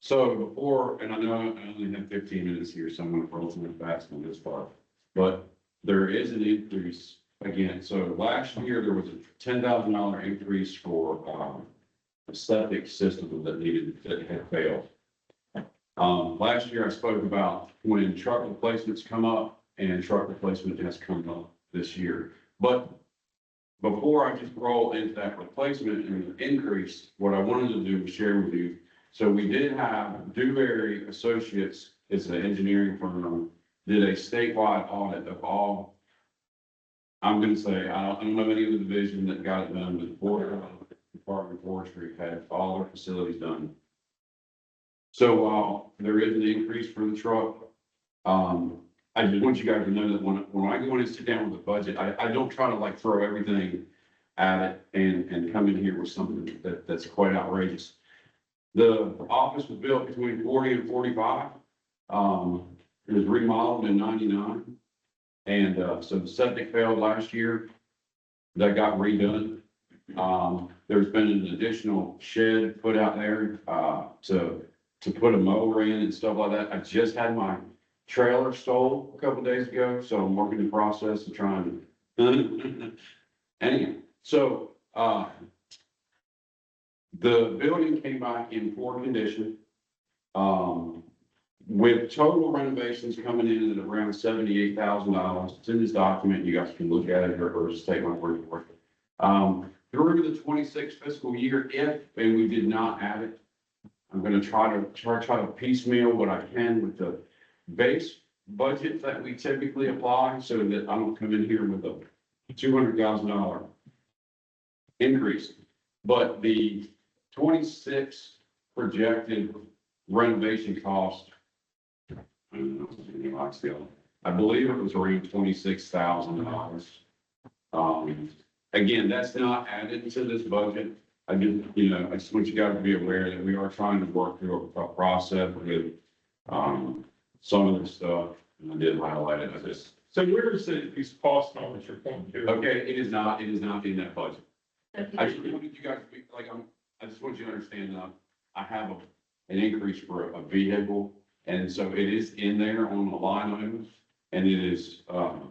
So before, and I know I only have 15 minutes here, so I'm going to roll through fast on this part. But there is an increase again. So last year, there was a $10,000 increase for a septic system that had failed. Last year I spoke about when truck replacements come up, and truck replacement has come up this year. But before I just roll into that replacement and increase, what I wanted to do was share with you. So we did have Dewberry Associates, it's an engineering firm, did a statewide audit of all. I'm gonna say, I don't know any of the division that got it done, but the Florida Department of Forestry had all their facilities done. So while there is an increase for the truck, I just want you guys to know that when I go in and sit down with the budget, I don't try to like throw everything at it and come in here with something that's quite outrageous. The office was built between 40 and 45. It was remodeled in 99. And so the septic failed last year. That got redone. There's been an additional shed put out there to put a mower in and stuff like that. I just had my trailer stole a couple of days ago, so I'm working the process of trying to. Anyway, so the building came back in poor condition. With total renovations coming in at around $78,000. It's in this document. You guys can look at it or just take my word for it. Through the 26 fiscal year, and we did not add it, I'm going to try to piecemeal what I can with the base budget that we typically apply, so that I don't come in here with a $200,000 increase. But the 26 projected renovation cost, I believe it was around $26,000. Again, that's not added to this budget. I just want you guys to be aware that we are trying to work through a process with some of this stuff, and I did highlight it. So where is these cost numbers you're pointing to? Okay, it is not in that budget. I just wanted you guys to be like, I just want you to understand that I have an increase for a vehicle. And so it is in there on the line items, and it is,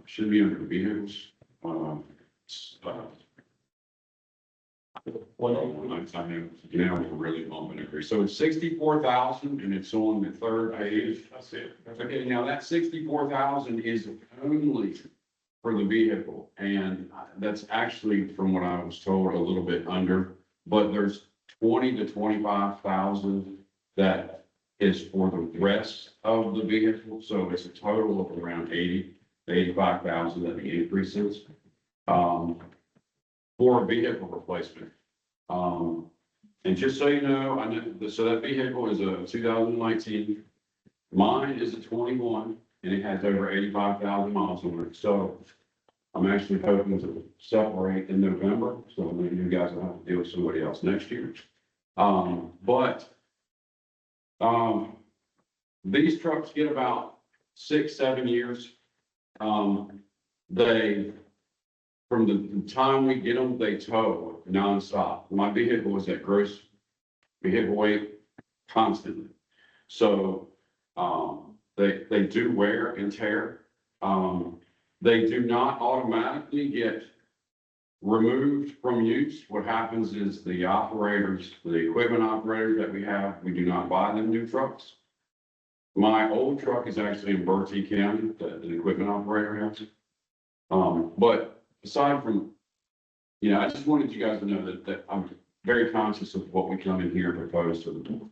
should be under vehicles. Now we're really bumping increase. So it's 64,000 and it's on the third page. I see it. Okay, now that 64,000 is only for the vehicle. And that's actually, from what I was told, a little bit under, but there's 20 to 25,000 that is for the rest of the vehicle. So it's a total of around 80 to 85,000 that the increase is for a vehicle replacement. And just so you know, I know, so that vehicle is a 2019. Mine is a 21, and it has over 85,000 miles on it. So I'm actually hoping to separate in November. So maybe you guys will have to deal with somebody else next year. These trucks get about 6-7 years. From the time we get them, they tow nonstop. My vehicle was at gross vehicle weight constantly. So, they do wear and tear. They do not automatically get removed from use. What happens is the operators, the equipment operators that we have, we do not buy them new trucks. My old truck is actually in Bertie County, the equipment operator has. But aside from, I just wanted you guys to know that I'm very conscious of what we come in here and propose to the board.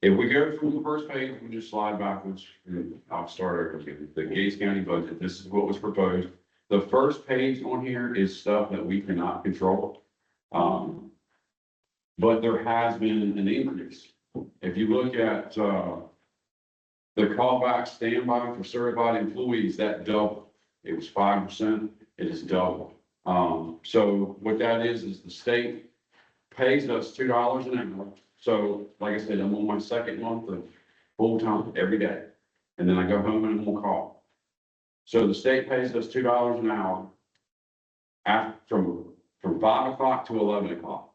If we go from the first page, we just slide backwards, and I'll start over again. The Gates County budget, this is what was proposed. The first page on here is stuff that we cannot control. But there has been an increase. If you look at the callback standby for certified employees, that doubled. It was 5%, it is doubled. So what that is the state pays us $2 an hour. So like I said, I'm on my second month of full time every day. And then I go home and I'm on call. So the state pays us $2 an hour from 5 o'clock to 11 o'clock,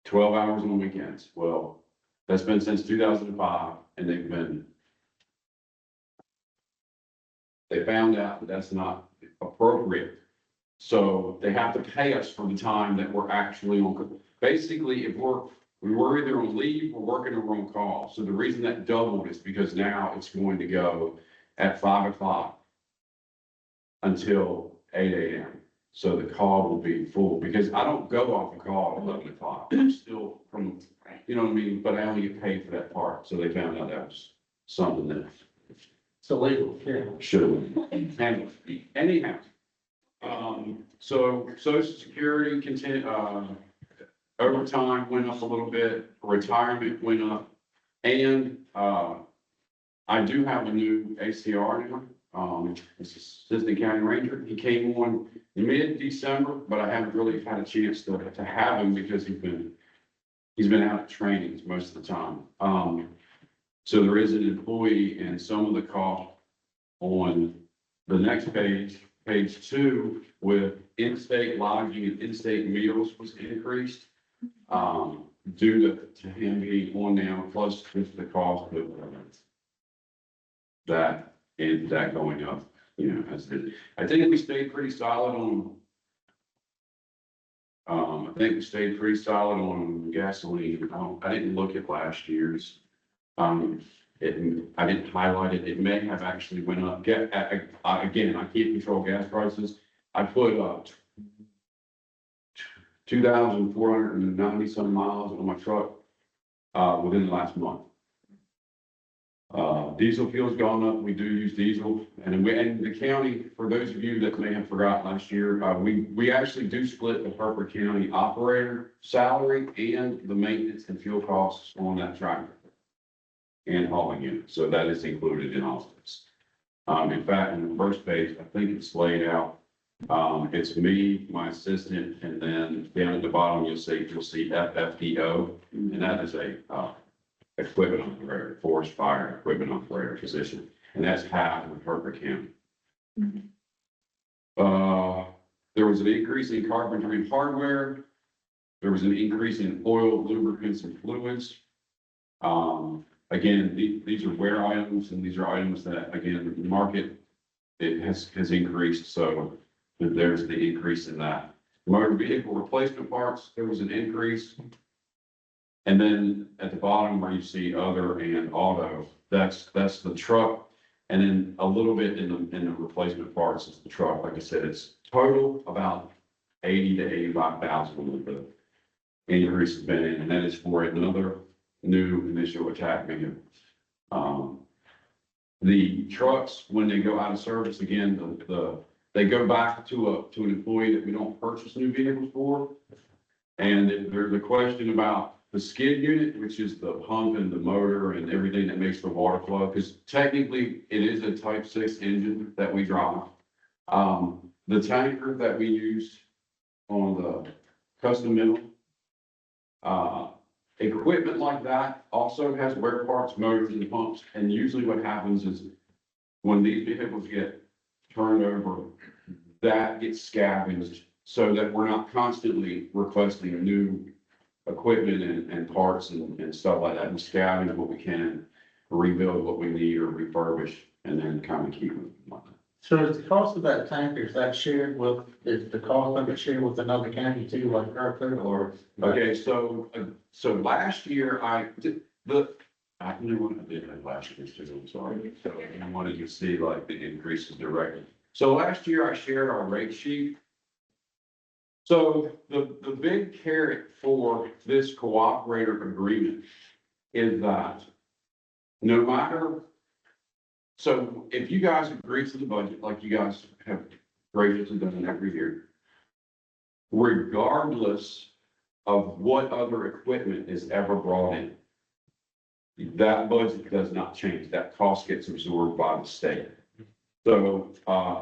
12 hours on weekends. Well, That's been since 2005, and they found out that that's not appropriate. So they have to pay us for the time that we're actually on. Basically, if we were either on leave or working or on call. So the reason that doubled is because now it's going to go at 5 o'clock until 8 a.m. So the call will be full, because I don't go off a call at 11 o'clock. I'm still from, you know what I mean? But I only get paid for that part. So they found out that was something that It's illegal, yeah. should have handled. Anyhow, so Social Security overtime went up a little bit, retirement went up, and, I do have a new ACR now. It's Assistant County Ranger. He came on mid-December, but I haven't really had a chance to have him because he's been out at trainings most of the time. So there is an employee, and some of the cost on the next page, page 2, with in-state lodging and in-state meals was increased. Due to him being on now, plus just the cost of that and that going up, you know, I think we stayed pretty solid on. I think we stayed pretty solid on gasoline. I didn't look at last year's. I didn't highlight it. It may have actually went up. Again, I can't control gas prices. I put 2,490 some miles on my truck within the last month. Diesel fuel's gone up. We do use diesel, and the county, for those of you that may have forgotten last year, we actually do split the Harper County operator salary and the maintenance and fuel costs on that tractor and hauling unit. So that is included in all of this. In fact, in the first page, I think it's laid out. It's me, my assistant, and then down at the bottom, you'll see FFDO, and that is a equipment operator, forest fire equipment operator position, and that's half of Harper County. There was an increase in carpentry and hardware. There was an increase in oil, lubricants, and fluids. Again, these are wear items, and these are items that, again, the market, it has increased, so there's the increase in that. Motor vehicle replacement parts, there was an increase. And then at the bottom where you see other and auto, that's the truck. And then a little bit in the replacement parts is the truck. Like I said, it's total about 80 to 85,000 the increase has been in, and that is for another new initial attack vehicle. The trucks, when they go out of service, again, they go back to an employee that we don't purchase new vehicles for. And there's a question about the skid unit, which is the pump and the motor and everything that makes the water flow, because technically it is a Type 6 engine that we drive. The tanker that we used on the custom mill, equipment like that also has wear parts, motors, and pumps. And usually what happens is when these vehicles get turned over, that gets scavenged so that we're not constantly requesting new equipment and parts and stuff like that. We scavenge what we can, rebuild what we need or refurbish, and then kind of keep them like that. So is the cost of that tanker, is the cost of it shared with another county too, like Harper, or? Okay, so last year I knew what I did that last year too, I'm sorry. So I wanted to see like the increases directly. So last year I shared our rate sheet. So the big carrot for this cooperator agreement is that no matter, so if you guys agree to the budget, like you guys have graciously done every year, regardless of what other equipment is ever brought in, that budget does not change. That cost gets absorbed by the state. So,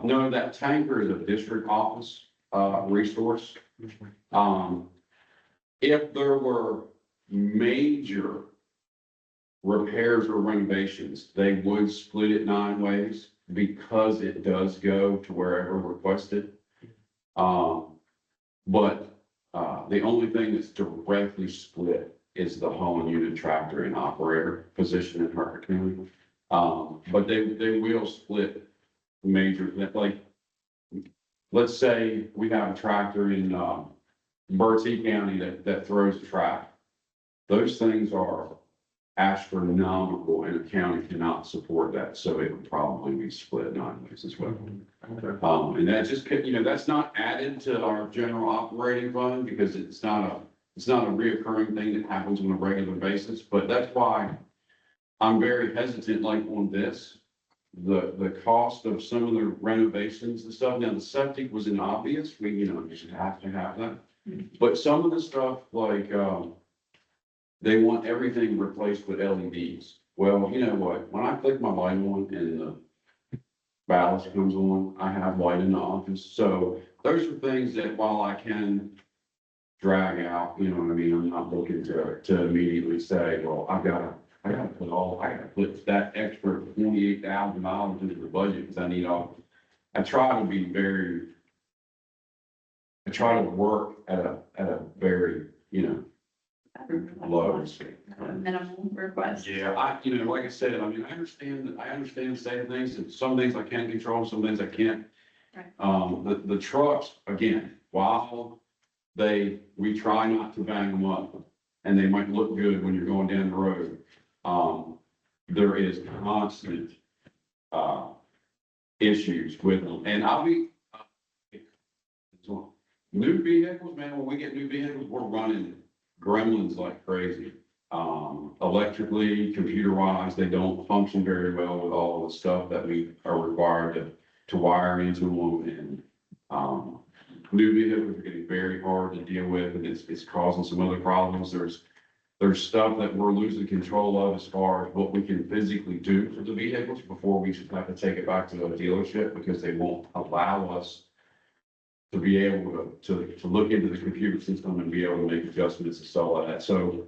no, that tanker is a district office resource. If there were major repairs or renovations, they would split it 9 ways because it does go to wherever requested. But the only thing that's directly split is the hauling unit tractor and operator position in Hartford County. But they will split major, like, let's say we have a tractor in, Bertie County that throws a track. Those things are astronomical and the county cannot support that, so it would probably be split nine ways as well. And that just, that's not added to our general operating fund because it's not a reoccurring thing that happens on a regular basis, but that's why I'm very hesitant, like on this, the cost of some of the renovations and stuff. Now, the septic was an obvious, we, you should have to have that. But some of the stuff like, they want everything replaced with LEDs. Well, you know what? When I click my light on and the ballast comes on, I have light in the office. So those are things that while I can drag out, you know what I mean? I'm not looking to immediately say, well, I gotta put that extra $28,000 into the budget because I need all. I try to work at a very, low. Minimal request. Yeah, like I said, I mean, I understand saying things, and some things I can control, some things I can't. Right. The trucks, again, while we try not to bang them up, and they might look good when you're going down the road, there is constant, issues with them, and I'll be, new vehicles, man, when we get new vehicles, we're running gremlins like crazy. Electrically, computer wise, they don't function very well with all the stuff that we are required to wire into them. And, new vehicles are getting very hard to deal with and it's causing some other problems. There's stuff that we're losing control of as far as what we can physically do for the vehicles before we should have to take it back to a dealership because they won't allow us to be able to look into the computer system and be able to make adjustments and stuff like that. So,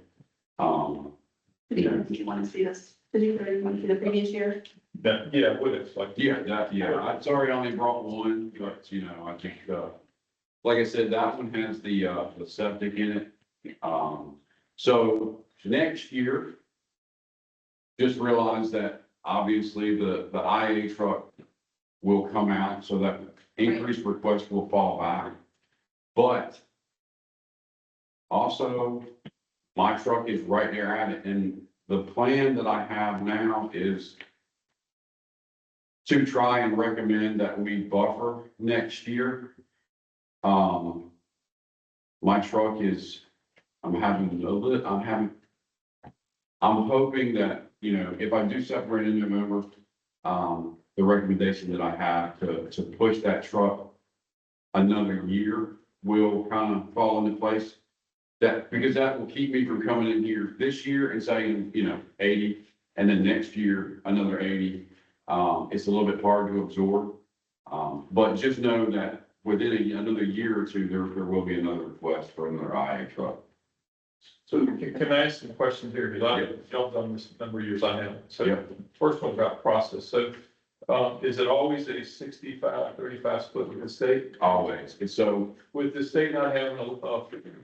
Did you want to see this? Did you want to see the previous year? Yeah, what it's like. I'm sorry I only brought one, but I think, like I said, that one has the septic in it. So next year, just realize that obviously the IA truck will come out so that increased request will fall back. But also, my truck is right there at it, and the plan that I have now is to try and recommend that we buffer next year. My truck is, I'm hoping that, if I do separate in November, the recommendation that I have to push that truck another year will kind of fall into place. Because that will keep me from coming in here this year and saying, 80, and then next year, another 80. It's a little bit hard to absorb. But just know that within another year or two, there will be another request for another IA truck. So can I ask some questions here? Because I've jumped on this number of years I have. So Yeah. first one about process. So is it always a 65-35 split with the state? Always. And so, With the state not having a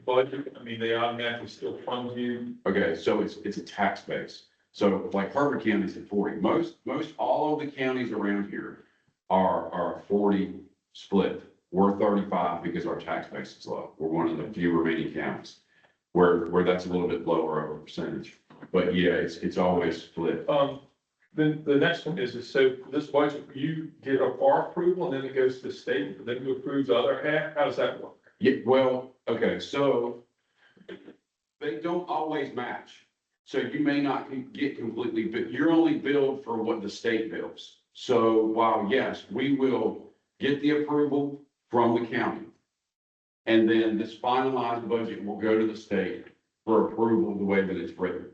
budget, I mean, they automatically still fund you. okay, so it's a tax base. So like Hartford County's at 40. Most all of the counties around here are 40 split. We're 35 because our tax base is low. We're one of the few remaining counties where that's a little bit lower of a percentage. But yeah, it's always split. Then the next one is so this budget, you get our approval and then it goes to the state, then you approve the other half. How does that work? Yeah, well, okay, so they don't always match. So you may not get completely, but you're only billed for what the state bills. So while yes, we will get the approval from the county. And then this finalized budget will go to the state for approval the way that it's written.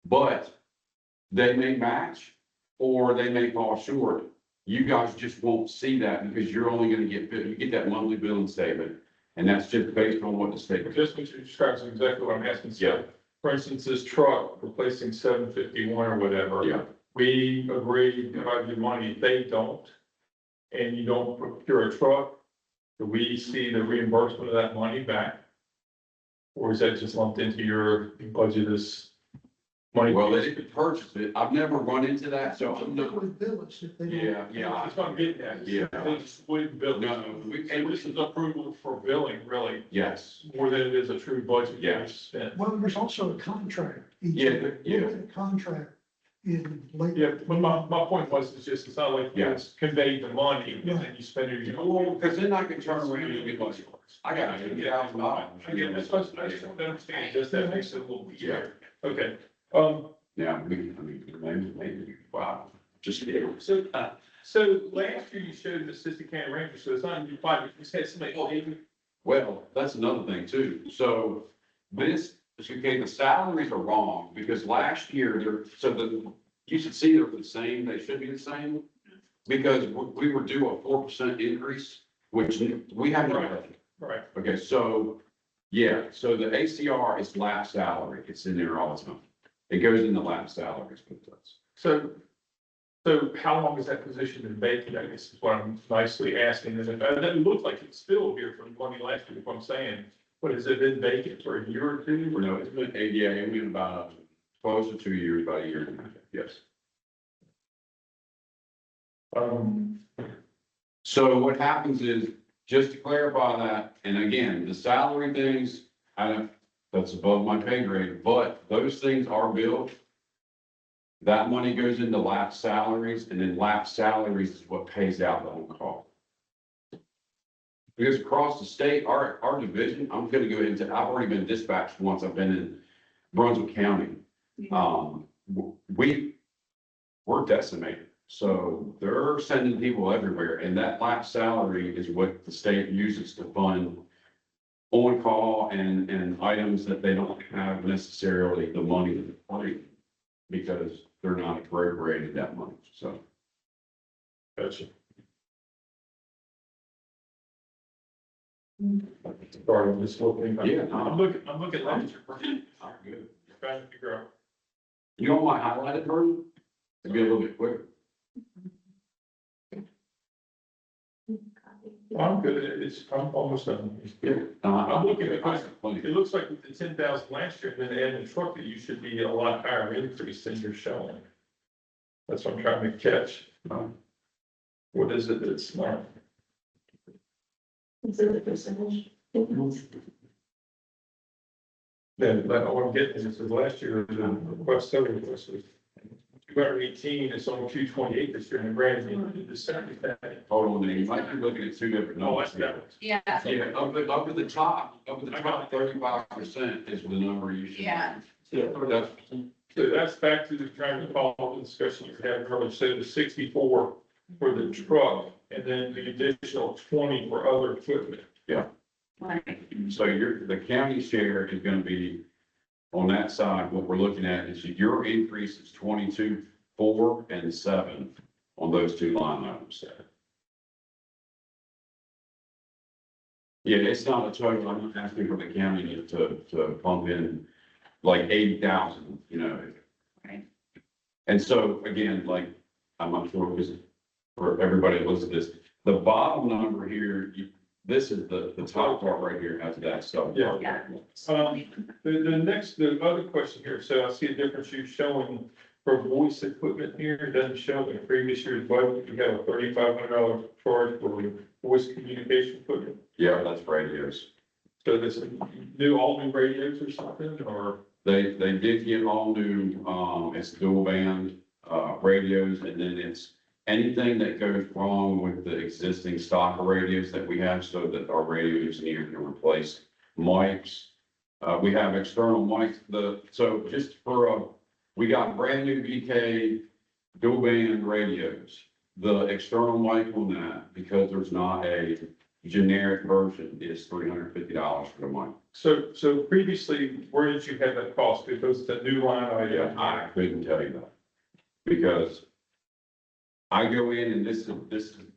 But they may match or they may fall short. You guys just won't see that because you're only going to you get that monthly billing statement. And that's just based on what the state. Just what you described is exactly what I'm asking. So, Yeah. for instance, this truck replacing 751 or whatever. Yeah. We agree to divide the money. If they don't, and you don't procure a truck, do we see the reimbursement of that money back? Or is that just lumped into your budget as money? Well, they didn't purchase it. I've never run into that, so I'm not, With village, if they. yeah. That's what I'm getting at. Yeah. They just wouldn't bill. No, And this is approval for billing, really, yes, more than it is a true budget. Yeah. Spent. Well, there's also a contract. each Yeah, year. yeah. Look at the contract in late. Yeah, but my point was, it's not like you Yes. conveyed the money and then you spend it, well, because then I can turn around and be like, I got $80,000. I get, that's what I just want to understand, just that makes it a little easier. Okay, Yeah, maybe, wow, just kidding. so last year you showed the assistant county ranger, so it's not in your budget, you said somebody, oh, even. Well, that's another thing too. So this, okay, the salaries are wrong because last year you should see they're the same, they should be the same. Because we were due a 4% increase, which we haven't. Right. Okay, so, yeah, so the ACR is lap salary. It's in there all the time. It goes in the lap salaries. But it does. So how long has that position been vacant, I guess is what I'm nicely asking, and it doesn't look like it's still here from money last year, if I'm saying, what, has it been vacant for a year or two? No, it's been, yeah, it's been about close to 2 years, about a year and a half, yes. So what happens is, just to clarify that, and again, the salary things, that's above my pay grade, but those things are billed. That money goes into lap salaries, and then lap salaries is what pays out the on call. Because across the state, our division, I'm gonna go into, I've already been dispatched once, I've been in Brunswick County. We're decimated. So they're sending people everywhere, and that lap salary is what the state uses to fund on call and items that they don't have necessarily the money to play because they're not appropriated that much, so. Gotcha. Sorry, I'm just looking. Yeah. I'm looking last year. I'm good. Trying to figure out. You want my highlighted version? It'd be a little bit quicker. I'm good, I'm almost done. I'm looking at it looks like with the 10,000 last year, and then adding the truck, that you should be a lot higher increase than you're showing. That's what I'm trying to catch. What is it that's not? Is it the percentage? Then, what I'm getting is last year, the request total was 218, it's only 228 this year, and the grand, the 70. Hold on, you might be looking at two different Oh, numbers. that's that. Yeah, Yeah, up at the top, 35% is the number you should. yeah. That's, So that's back to the trying to follow the discussion you had earlier, so the 64 for the truck, and then the additional 20 for other equipment. Right. so the county share is gonna be, on that side, what we're looking at is your increase is 22, 4, and 7 on those two line items. Yeah, it's not a total, I'm not asking for the county to pump in like 80,000, you know. Right. And so, again, like, I'm not sure, because for everybody that looks at this, the bottom number here, this is the top part right here has that stuff. Yeah. Yeah. The other question here, so I see a difference you're showing for voice equipment here, it doesn't show in previous year's budget, you have a $3,500 charge for voice communication equipment. Yeah, that's radios. So this is all new radios or something, or? They did get all new, it's dual band, radios, and then it's anything that goes wrong with the existing stock of radios that we have, so that our radio engineer can replace mics. We have external mics, so just for, we got brand new BK dual band radios. The external mic on that, because there's not a generic version, is $350 for the mic. So previously, where did you have that cost? Because it's a new line item. I couldn't tell you that. Because I go in and this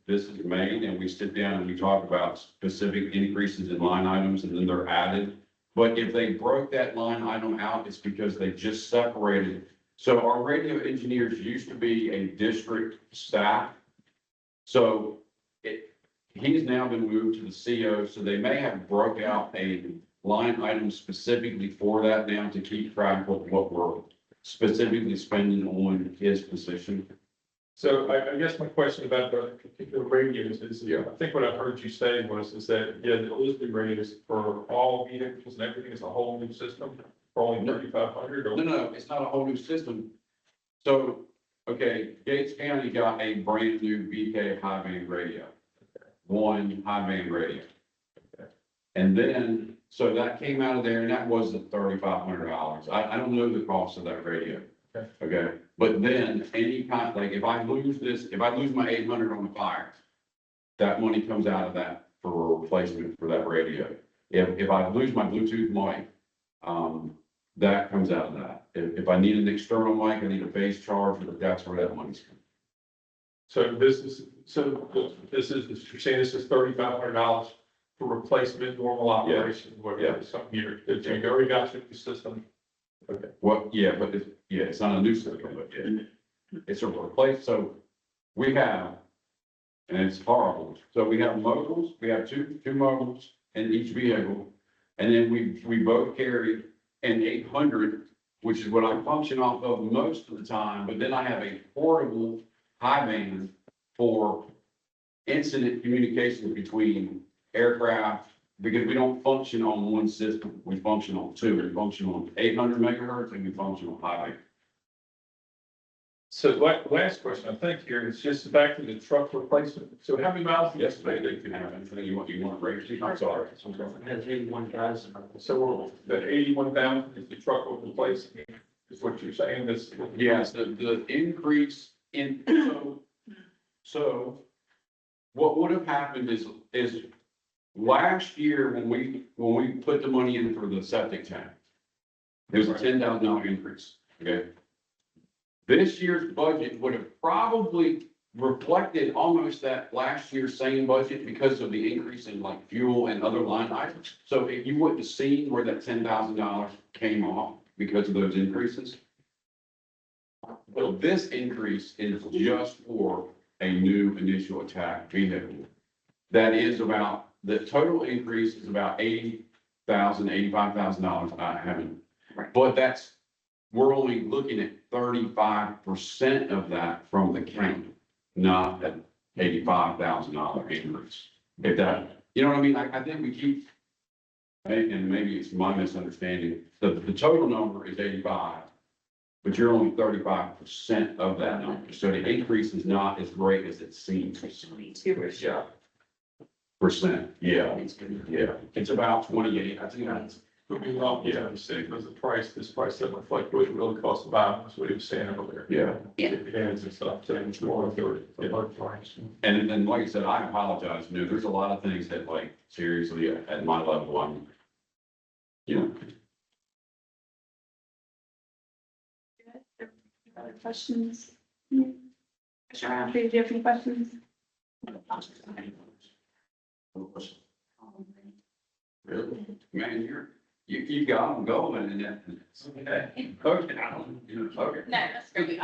is made, and we sit down and we talk about specific increases in line items, and then they're added. But if they broke that line item out, it's because they just separated. So our radio engineers used to be a district staff. So he's now been moved to the CO, so they may have broke out a line items specifically for that now to keep track of what we're specifically spending on his position. So I guess my question about the particular radios is, Yeah. I think what I heard you say is that, yeah, the Elizabeth radios for all vehicles and everything is a whole new system for only 3,500 or? No, it's not a whole new system. So, okay, Gates County got a brand new BK high band radio. One high band radio. And then, so that came out of there and that was at $3,500. I don't know the cost of that radio. Okay. Okay, but then any kind, like if I lose my 800 on the fire, that money comes out of that for a replacement for that radio. If I lose my Bluetooth mic, that comes out of that. If I need an external mic, I need a base charger, that's where that money's coming. So this is, you're saying this is $3,500 for replacement, normal operation, whatever, some year, that you already got your new system. Okay. Well, yeah, but it's not a new system, but yeah, it's a replace, so we have, and it's horrible, so we have mobiles, we have two mobiles in each vehicle. And then we both carry an 800, which is what I function off of most of the time, but then I have a portable high band for incident communications between aircraft, because we don't function on one system, we function on two, we function on 800 megahertz and we function on high band. So last question, I think here is just back to the truck replacement. So how many miles? Yesterday, they can have anything you want to raise, I'm sorry. It has 81,000. So the 81,000 is the truck will replace, is what you're saying, this? Yes, the increase in, so what would have happened is last year when we put the money in for the septic tank, there was a $10,000 increase, okay? This year's budget would have probably reflected almost that last year's same budget because of the increase in like fuel and other line items. So if you wouldn't have seen where that $10,000 came off because of those increases. So this increase is just for a new initial attack vehicle. That is about, the total increase is about $85,000. I haven't, but we're only looking at 35% of that from the county, not an $85,000 increase. If that, you know what I mean? I think we keep, and maybe it's my misunderstanding, the total number is 85, but you're only 35% of that number. So the increase is not as great as it seems. 22%. Percent, yeah, it's about 28, I think that's. Could be wrong, yeah, you say, because this price doesn't reflect what it really costs to buy, that's what he was saying earlier. Yeah. Hands and stuff, so it's more of the price. And like I said, I apologize, there's a lot of things that like, seriously, at my level, I'm, Other questions? Mr. Roundtree, do you have any questions? Really? Man, you got them going and that. Okay. Okay, I don't, okay. No, that's great.